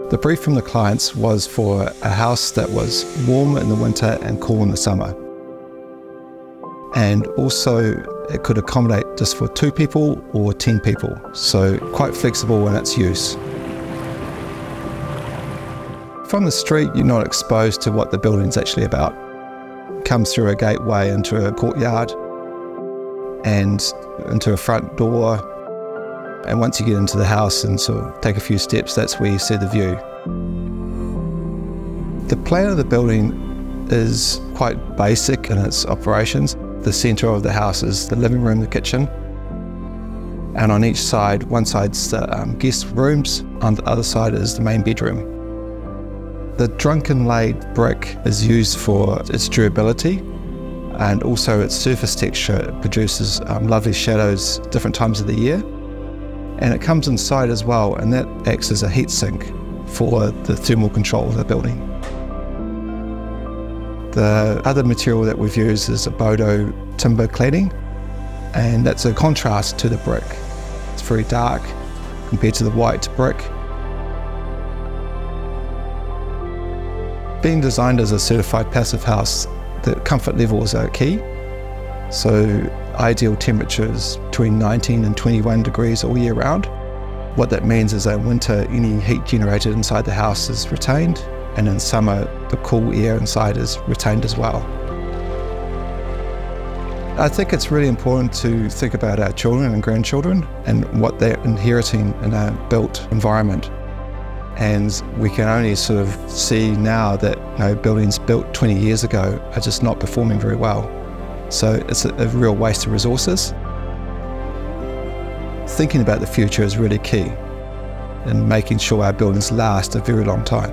The brief from the clients was for a house that was warm in the winter and cool in the summer. And also it could accommodate just for 2 people or 10 people, so quite flexible in its use. From the street, you're not exposed to what the building's actually about. It comes through a gateway into a courtyard and into a front door. And once you get into the house and sort of take a few steps, that's where you see the view. The plan of the building is quite basic in its operations. The centre of the house is the living room, the kitchen. And on each side, one side's the guest rooms, on the other side is the main bedroom. The drunken-laid brick is used for its durability and also its surface texture. It produces lovely shadows different times of the year. And it comes inside as well, and that acts as a heat sink for the thermal control of the building. The other material that we've used is a Bodo timber cladding, and that's a contrast to the brick. It's very dark compared to the white brick. Being designed as a certified passive house, the comfort levels are key. So ideal temperatures between 19 and 21 degrees all year round. What that means is that in winter, any heat generated inside the house is retained, and in summer, the cool air inside is retained as well. I think it's really important to think about our children and grandchildren and what they're inheriting in a built environment. And we can only sort of see now that buildings built 20 years ago are just not performing very well. So it's a real waste of resources. Thinking about the future is really key in making sure our buildings last a very long time.